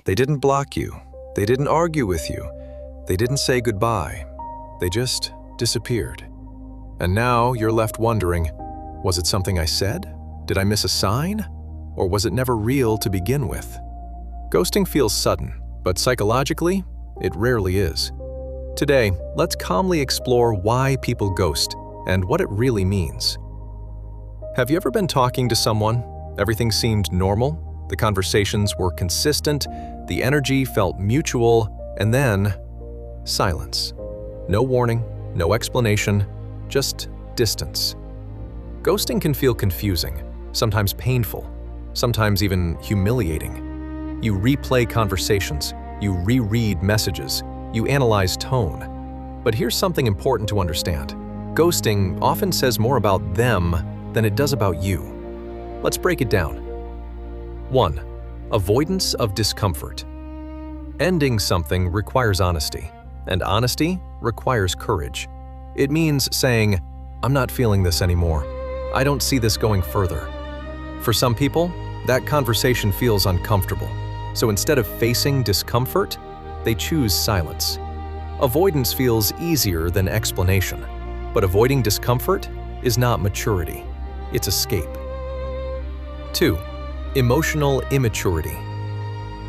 They didn't block you. They didn't argue with you. They didn't say goodbye. They just disappeared. And now you're left wondering, was it something I said? Did I miss a sign? Or was it never real to begin with? Ghosting feels sudden, but psychologically, it rarely is. Today, let's calmly explore why people ghost and what it really means. Have you ever been talking to someone? Everything seemed normal, the conversations were consistent, the energy felt mutual, and then silence. No warning, no explanation, just distance. Ghosting can feel confusing, sometimes painful, sometimes even humiliating. You replay conversations, you reread messages, you analyze tone. But here's something important to understand. Ghosting often says more about them than it does about you. Let's break it down. 1. Avoidance of discomfort. Ending something requires honesty, and honesty requires courage. It means saying, "I'm not feeling this anymore. I don't see this going further." For some people, that conversation feels uncomfortable. So instead of facing discomfort, they choose silence. Avoidance feels easier than explanation, but avoiding discomfort is not maturity. It's escape. 2. Emotional immaturity.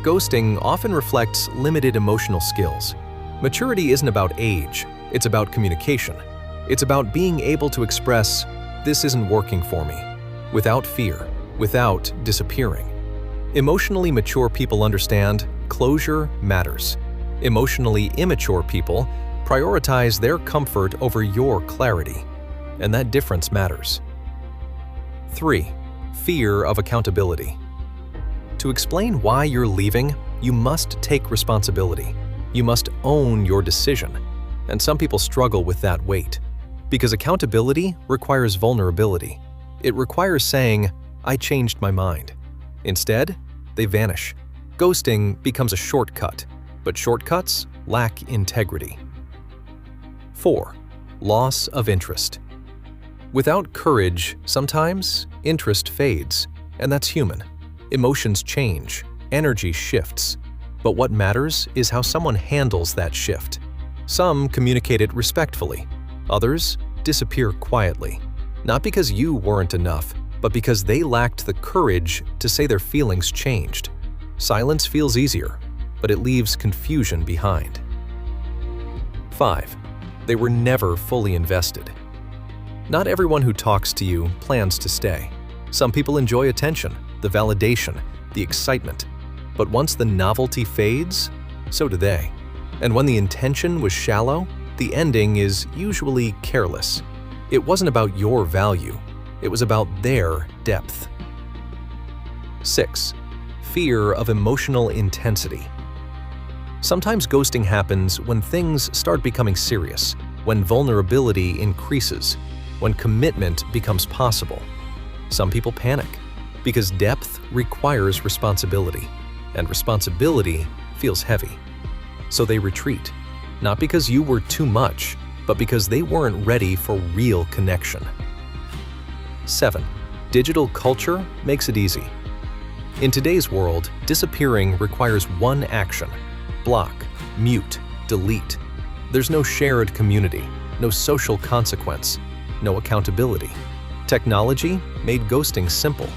Ghosting often reflects limited emotional skills. Maturity isn't about age, it's about communication. It's about being able to express, "This isn't working for me," without fear, without disappearing. Emotionally mature people understand closure matters. Emotionally immature people prioritize their comfort over your clarity, and that difference matters. 3. Fear of accountability. To explain why you're leaving, you must take responsibility. You must own your decision, and some people struggle with that weight. Because accountability requires vulnerability. It requires saying, "I changed my mind." Instead, they vanish. Ghosting becomes a shortcut, but shortcuts lack integrity. 4. Loss of interest. Without courage, sometimes interest fades, and that's human. Emotions change, energy shifts, but what matters is how someone handles that shift. Some communicate it respectfully, others disappear quietly, not because you weren't enough, but because they lacked the courage to say their feelings changed. Silence feels easier, but it leaves confusion behind. 5. They were never fully invested. Not everyone who talks to you plans to stay. Some people enjoy attention, the validation, the excitement. But once the novelty fades, so do they. And when the intention was shallow, the ending is usually careless. It wasn't about your value, it was about their depth. 6. Fear of emotional intensity. Sometimes ghosting happens when things start becoming serious, when vulnerability increases, when commitment becomes possible. Some people panic because depth requires responsibility, and responsibility feels heavy. So they retreat, not because you were too much, but because they weren't ready for real connection. 7. Digital culture makes it easy. In today's world, disappearing requires one action: block, mute, delete. There's no shared community, no social consequence, no accountability. Technology made ghosting simple,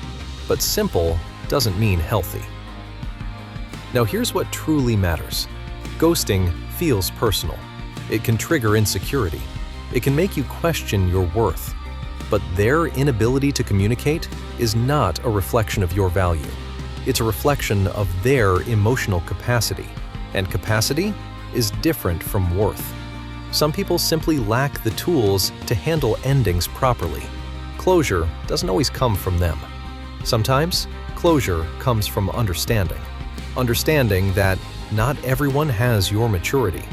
but simple doesn't mean healthy. Now here's what truly matters. Ghosting feels personal. It can trigger insecurity. It can make you question your worth. But their inability to communicate is not a reflection of your value. It's a reflection of their emotional capacity. And capacity is different from worth. Some people simply lack the tools to handle endings properly. Closure doesn't always come from them. Sometimes, closure comes from understanding. Understanding that not everyone has your maturity,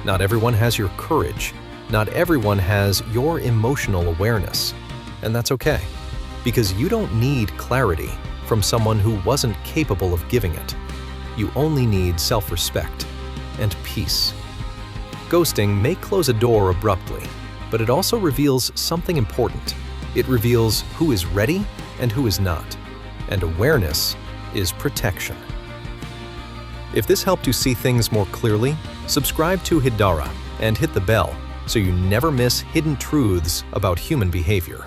not everyone has your courage, not everyone has your emotional awareness. And that's okay, because you don't need clarity from someone who wasn't capable of giving it. You only need self-respect and peace. Ghosting may close a door abruptly, but it also reveals something important. It reveals who is ready and who is not. And awareness is protection. If this helped you see things more clearly, subscribe to Hidara and hit the bell so you never miss hidden truths about human behavior.